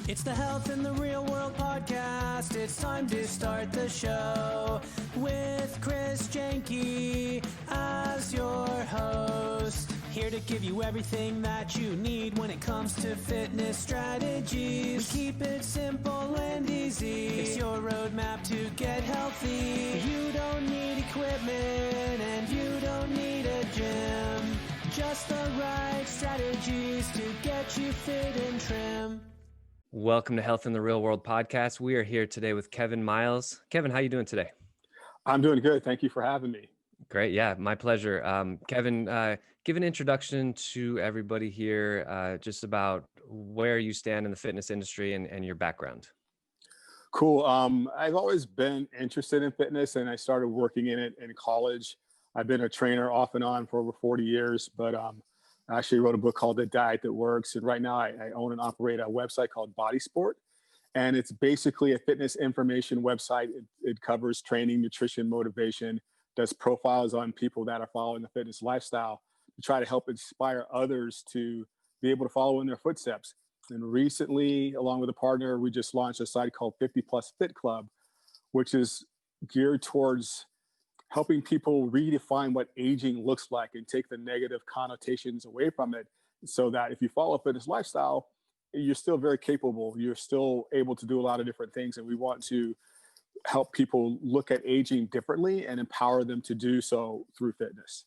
It's the Health in the Real World podcast. It's time to start the show with Chris Janke as your host. Here to give you everything that you need when it comes to fitness strategies. We keep it simple and easy. It's your roadmap to get healthy. You don't need equipment and you don't need a gym. Just the right strategies to get you fit and trim. Welcome to Health in the Real World podcast. We are here today with Kevin Myles. Kevin, how you doing today? I'm doing good. Thank you for having me. Great. Yeah, my pleasure. Kevin, give an introduction to everybody here, just about where you stand in the fitness industry and your background. Cool. I've always been interested in fitness, and I started working in it in college. I've been a trainer off and on for over 40 years, but I actually wrote a book called The Diet That Works. And right now I own and operate a website called Body Sport. And it's basically a fitness information website. It covers training, nutrition, motivation, does profiles on people that are following the fitness lifestyle to try to help inspire others to be able to follow in their footsteps. And recently, along with a partner, we just launched a site called 50 Plus Fit Club, which is geared towards helping people redefine what aging looks like and take the negative connotations away from it, so that if you follow a fitness lifestyle, you're still very capable. You're still able to do a lot of different things. And we want to help people look at aging differently and empower them to do so through fitness.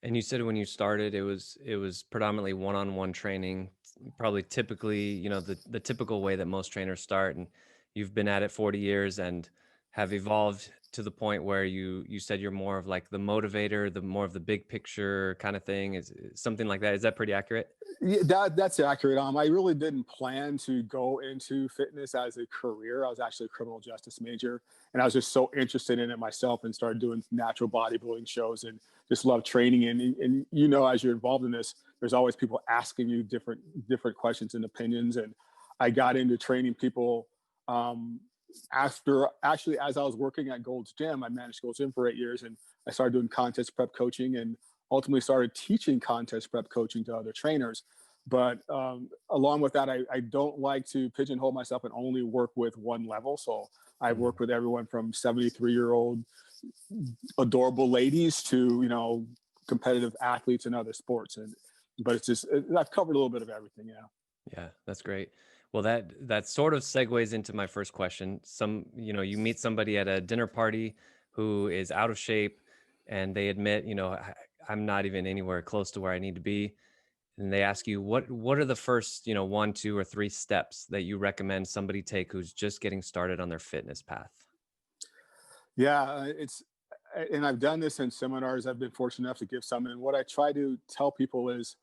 And you said when you started, it was predominantly one-on-one training, probably typically, the typical way that most trainers start. And you've been at it 40 years and have evolved to the point where you said you're more of like the motivator, the more of the big picture kind of thing, is something like that. Is that pretty accurate? Yeah, that's accurate. I really didn't plan to go into fitness as a career. I was actually a criminal justice major, and I was just so interested in it myself and started doing natural bodybuilding shows and just love training. And as you're involved in this, there's always people asking you different questions and opinions. And I got into training people as I was working at Gold's Gym. I managed Gold's Gym for 8 years, and I started doing contest prep coaching and ultimately started teaching contest prep coaching to other trainers. But along with that, I don't like to pigeonhole myself and only work with one level. So I've worked with everyone from 73-year-old adorable ladies to, competitive athletes in other sports. But I've covered a little bit of everything. Yeah. Yeah, that's great. Well, that sort of segues into my first question. You meet somebody at a dinner party who is out of shape and they admit, I'm not even anywhere close to where I need to be. And they ask you, what are the first, 1, 2, or 3 steps that you recommend somebody take who's just getting started on their fitness path? Yeah, and I've done this in seminars. I've been fortunate enough to give some. And what I try to tell people is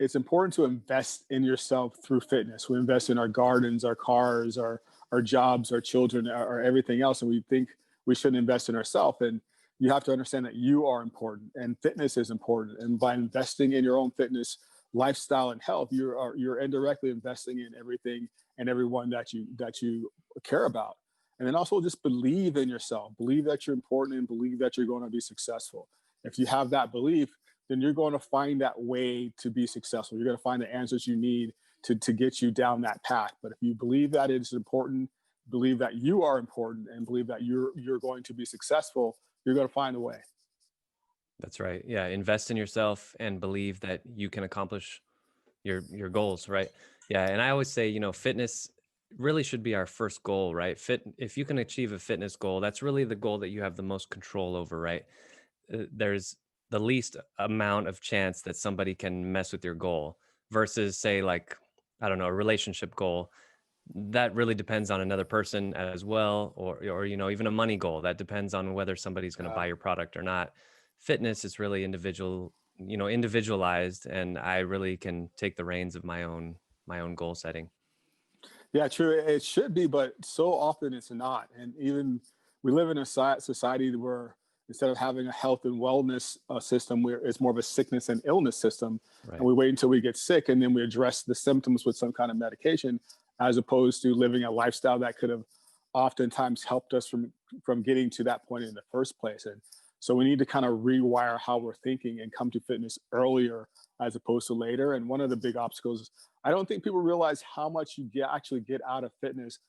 it's important to invest in yourself through fitness. We invest in our gardens, our cars, our jobs, our children, our everything else. And we think we shouldn't invest in ourselves. And you have to understand that you are important and fitness is important. And by investing in your own fitness, lifestyle, and health, you're indirectly investing in everything and everyone that you care about. And then also just believe in yourself, believe that you're important, and believe that you're going to be successful. If you have that belief, then you're going to find that way to be successful. You're going to find the answers you need to get you down that path. But if you believe that it's important, believe that you are important, and believe that you're going to be successful, you're going to find a way. That's right. Yeah. Invest in yourself and believe that you can accomplish your goals. Right. Yeah. And I always say, fitness really should be our first goal, right? If you can achieve a fitness goal, that's really the goal that you have the most control over, right? There's the least amount of chance that somebody can mess with your goal versus, say, like, I don't know, a relationship goal. That really depends on another person as well, or even a money goal. That depends on whether somebody's going to buy your product or not. Fitness is really individualized, and I really can take the reins of my own goal setting. Yeah, true. It should be, but so often it's not. And even we live in a society where instead of having a health and wellness system, where it's more of a sickness and illness system, Right. And we wait until we get sick and then we address the symptoms with some kind of medication, as opposed to living a lifestyle that could have oftentimes helped us from getting to that point in the first place. And So we need to kind of rewire how we're thinking and come to fitness earlier as opposed to later. And one of the big obstacles is I don't think people realize how much you actually get out of fitness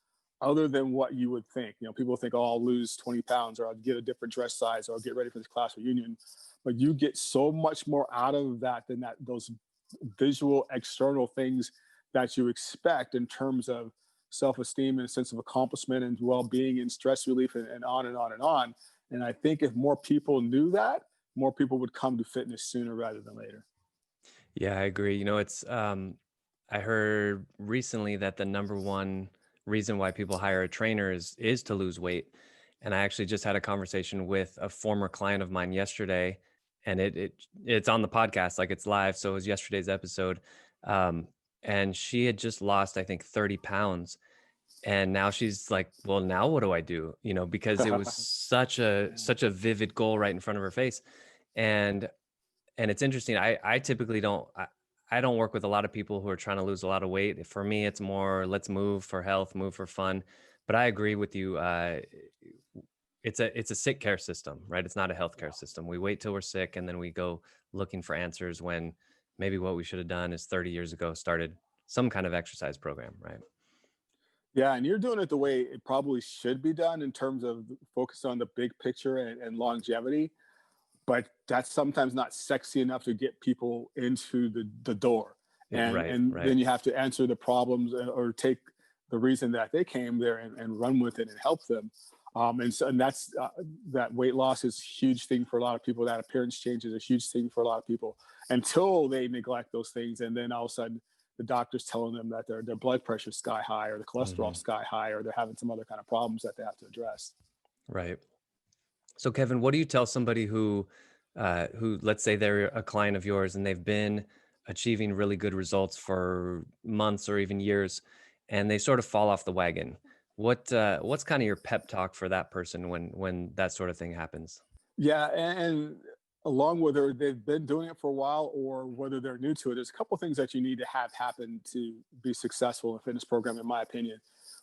other than what you would think. People think, oh, I'll lose 20 pounds or I'll get a different dress size or I'll get ready for this class reunion. But you get so much more out of that than those visual external things that you expect in terms of self-esteem and a sense of accomplishment and well-being and stress relief and on and on and on. And I think if more people knew that, more people would come to fitness sooner rather than later. Yeah, I agree. It's I heard recently that the number one reason why people hire a trainer is to lose weight. And I actually just had a conversation with a former client of mine yesterday, and it's on the podcast, like it's live. So it was yesterday's episode. Um, and she had just lost, I think, 30 pounds. And now she's like, well, now what do I do? Because it was such a vivid goal right in front of her face. And it's interesting. I typically I don't work with a lot of people who are trying to lose a lot of weight. For me, it's more let's move for health, move for fun. But I agree with you. It's a sick care system, right? It's not a healthcare system. We wait till we're sick and then we go looking for answers when maybe what we should have done is 30 years ago started some kind of exercise program, right? Yeah, and you're doing it the way it probably should be done in terms of focus on the big picture and longevity. But that's sometimes not sexy enough to get people into the door. And Right. then you have to answer the problems or take the reason that they came there and run with it and help them. And that's that weight loss is a huge thing for a lot of people. That appearance change is a huge thing for a lot of people until they neglect those things. And then all of a sudden the doctor's telling them that their blood pressure is sky high or the cholesterol sky high, or they're having some other kind of problems that they have to address. Right. So Kevin, what do you tell somebody who let's say they're a client of yours and they've been achieving really good results for months or even years, and they sort of fall off the wagon? What's kind of your pep talk for that person when that sort of thing happens? Yeah, and along whether they've been doing it for a while or whether they're new to it, there's a couple things that you need to have happen to be successful in a fitness program, in my opinion.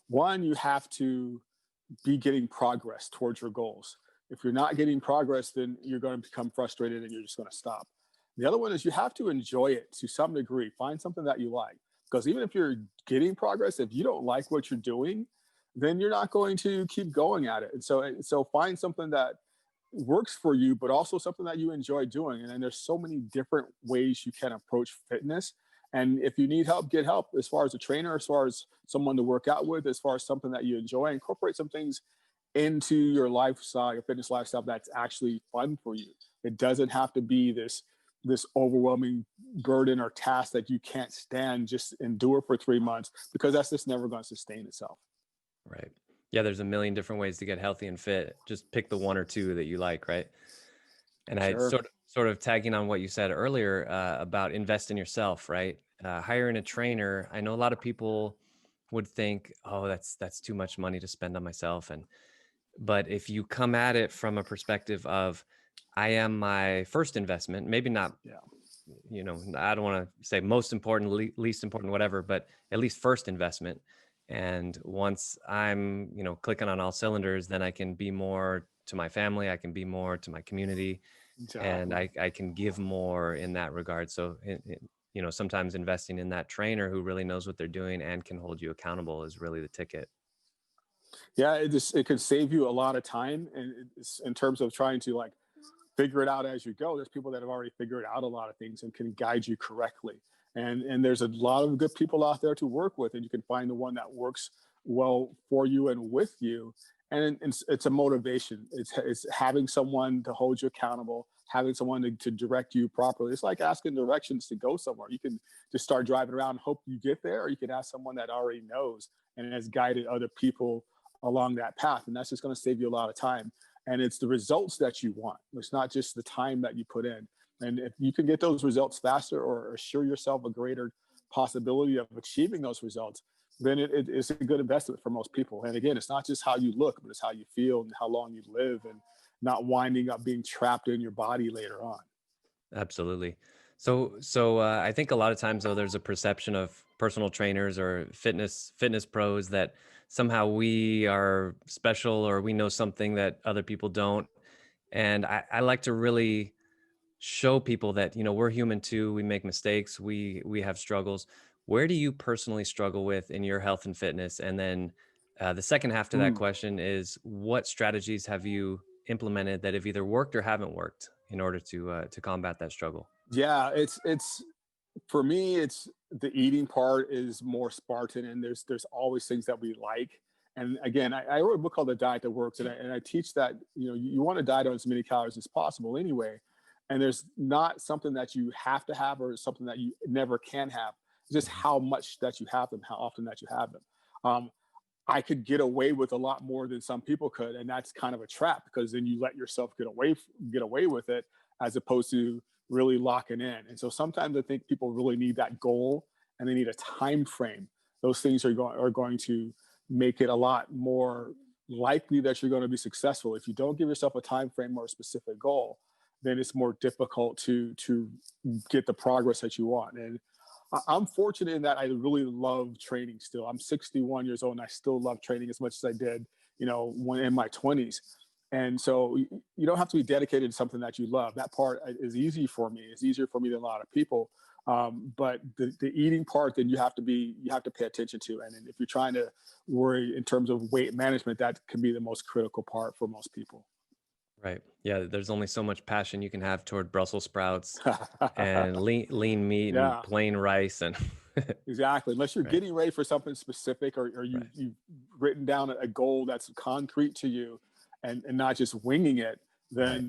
One, you have to be getting progress towards your goals. If you're not getting progress, then you're going to become frustrated and you're just going to stop. The other one is you have to enjoy it to some degree. Find something that you like. Because even if you're getting progress, if you don't like what you're doing, then you're not going to keep going at it. And so find something that works for you, but also something that you enjoy doing. And then there's so many different ways you can approach fitness. And if you need help, get help as far as a trainer, as far as someone to work out with, as far as something that you enjoy. Incorporate some things into your lifestyle, your fitness lifestyle, that's actually fun for you. It doesn't have to be this overwhelming burden or task that you can't stand. Just endure for 3 months, because that's just never going to sustain itself. Right. Yeah, there's a million different ways to get healthy and fit. Just pick the one or two that you like, right? And I Sure. sort of tagging on what you said earlier about invest in yourself, right? Hiring a trainer. I know a lot of people would think, oh, that's too much money to spend on myself. But if you come at it from a perspective of, I am my first investment, maybe not, Yeah. I don't want to say most important, least important, whatever, but at least first investment. And once I'm, clicking on all cylinders, then I can be more to my family. I can be more to my community, and Exactly. I can give more in that regard. So, sometimes investing in that trainer who really knows what they're doing and can hold you accountable is really the ticket. Yeah, it could save you a lot of time, and it's in terms of trying to like figure it out as you go. There's people that have already figured out a lot of things and can guide you correctly. And there's a lot of good people out there to work with, and you can find the one that works well for you and with you. And it's a motivation. It's having someone to hold you accountable, having someone to direct you properly. It's like asking directions to go somewhere. You can just start driving around and hope you get there, or you can ask someone that already knows and has guided other people along that path. And that's just going to save you a lot of time. And it's the results that you want. It's not just the time that you put in. And if you can get those results faster, or assure yourself a greater possibility of achieving those results, then it's a good investment for most people. And again, it's not just how you look, but it's how you feel and how long you live, and not winding up being trapped in your body later on. Absolutely. So I think a lot of times though, there's a perception of personal trainers or fitness pros that somehow we are special or we know something that other people don't. And I like to really show people that, we're human too. We make mistakes. We have struggles. Where do you personally struggle with in your health and fitness? And then the second half to that Mm. question is, what strategies have you implemented that have either worked or haven't worked in order to combat that struggle? Yeah, it's for me, it's the eating part is more Spartan, and there's always things that we like. And again, I wrote a book called The Diet That Works, and I teach that you want to diet on as many calories as possible anyway. And there's not something that you have to have or something that you never can have. It's just Mhm. how much that you have them, how often that you have them. Um, I could get away with a lot more than some people could, and that's kind of a trap because then you let yourself get away with it as opposed to really locking in. And so sometimes I think people really need that goal and they need a time frame. Those things are going to make it a lot more likely that you're going to be successful. If you don't give yourself a time frame or a specific goal, then it's more difficult to get the progress that you want. And I'm fortunate in that I really love training still. I'm 61 years old and I still love training as much as I did, when in my 20s. And so you don't have to be dedicated to something that you love. That part is easy for me. It's easier for me than a lot of people. But the eating part, then you have to pay attention to. And if you're trying to worry in terms of weight management, that can be the most critical part for most people. Right. Yeah. There's only so much passion you can have toward Brussels sprouts and lean meat and Yeah. plain rice and Exactly. Unless you're right. getting ready for something specific or Right. you've written down a goal that's concrete to you and not just winging it, Right.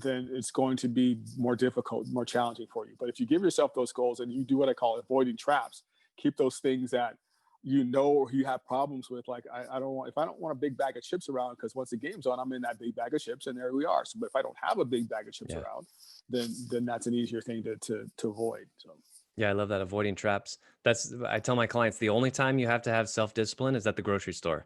then it's going to be more difficult, more challenging for you. But if you give yourself those goals and you do what I call avoiding traps, keep those things that or you have problems with, like I don't want if I don't want a big bag of chips around because once the game's on, I'm in that big bag of chips and there we are. So but if I don't have a big bag of chips Yeah. around, then that's an easier thing to avoid. So Yeah, I love that, avoiding traps. I tell my clients, the only time you have to have self-discipline is at the grocery store.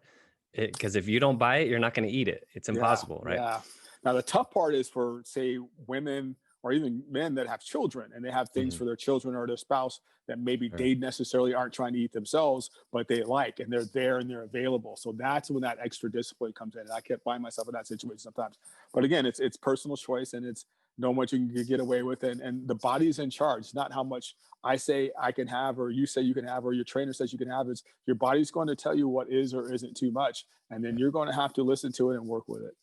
Because if you don't buy it, you're not going to eat it. It's yeah, impossible, right? yeah. Now the tough part is for say women or even men that have children and they have things Hmm. for their children or their spouse that maybe Sure. they necessarily aren't trying to eat themselves, but they like and they're there and they're available. So that's when that extra discipline comes in. And I can't find myself in that situation sometimes. But again, it's personal choice and it's know what you can get away with and the body's in charge. It's not how much I say I can have or you say you can have or your trainer says you can have. It's your body's going to tell you what is or isn't too much. And then Yeah. you're going to have to listen to it and work with it.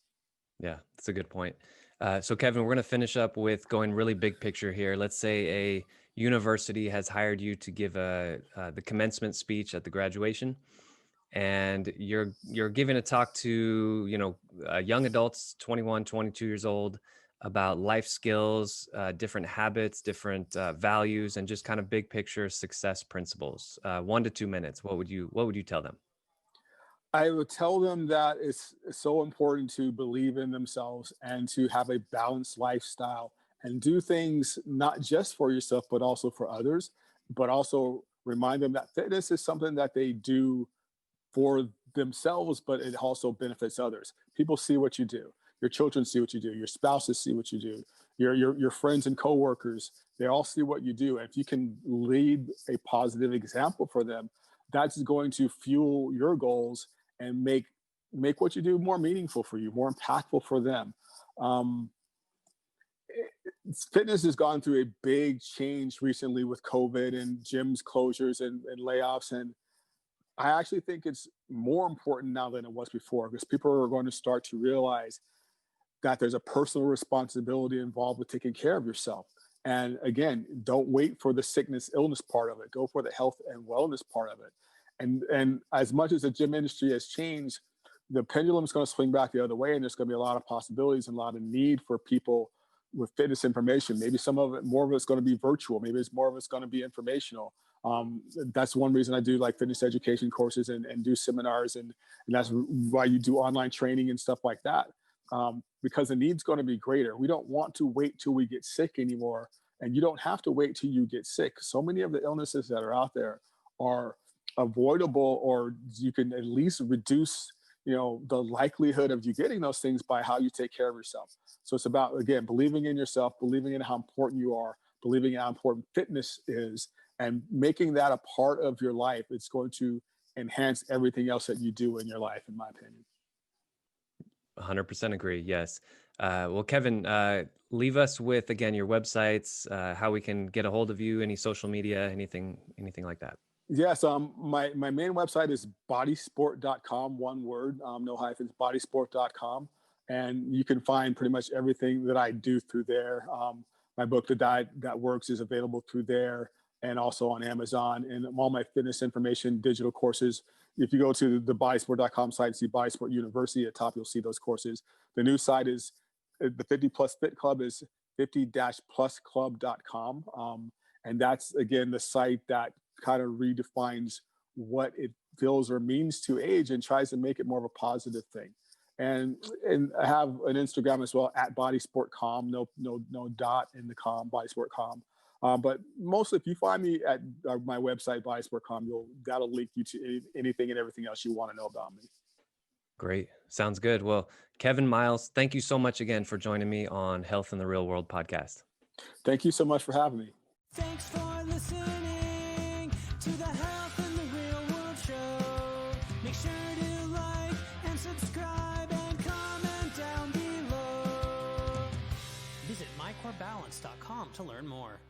Yeah, that's a good point. So, Kevin, we're going to finish up with going really big picture here. Let's say a university has hired you to give the commencement speech at the graduation, and you're giving a talk to young adults, 21, 22 years old, about life skills, different habits, different values, and just kind of big picture success principles. 1 to 2 minutes. What would you tell them? I would tell them that it's so important to believe in themselves and to have a balanced lifestyle and do things not just for yourself, but also for others. But also remind them that fitness is something that they do for themselves, but it also benefits others. People see what you do. Your children see what you do. Your spouses see what you do. Your friends and coworkers, they all see what you do. And if you can lead a positive example for them, that's going to fuel your goals and make what you do more meaningful for you, more impactful for them. Um, Fitness has gone through a big change recently with COVID and gyms closures and layoffs, and I actually think it's more important now than it was before because people are going to start to realize that there's a personal responsibility involved with taking care of yourself. And again, don't wait for the sickness, illness part of it. Go for the health and wellness part of it. And as much as the gym industry has changed, the pendulum is going to swing back the other way, and there's going to be a lot of possibilities and a lot of need for people with fitness information. Maybe some of it, more of it's going to be virtual. Maybe it's more of it's going to be informational. That's one reason I do like fitness education courses and do seminars, and that's why you do online training and stuff like that. Because the need's going to be greater. We don't want to wait till we get sick anymore, and you don't have to wait till you get sick. So many of the illnesses that are out there are avoidable, or you can at least reduce the likelihood of you getting those things by how you take care of yourself. So it's about, again, believing in yourself, believing in how important you are, believing in how important fitness is, and making that a part of your life. It's going to enhance everything else that you do in your life, in my opinion. 100% agree. Yes. Well, Kevin, leave us with, again, your websites, how we can get a hold of you, any social media, anything like that. Yes, my main website is bodysport.com, one word, no hyphens, bodysport.com. And you can find pretty much everything that I do through there. My book, The Diet That Works, is available through there and also on Amazon. And all my fitness information, digital courses. If you go to the bodysport.com site, see Bodysport University at the top, you'll see those courses. The new site is the 50 Plus Fit Club is 50-plusclub.com. And that's, again, the site that kind of redefines what it feels or means to age and tries to make it more of a positive thing. And I have an Instagram as well at bodysportcom, no dot in the com, bodysportcom. But mostly, if you find me at my website, bodysportcom, that'll link you to anything and everything else you want to know about me. Great. Sounds good. Well, Kevin, Myles, thank you so much again for joining me on Health in the Real World podcast. Thank you so much for having me. Thanks for listening to the Health in the Real World show. Make sure to like and subscribe and comment down below. Visit mycorebalance.com to learn more.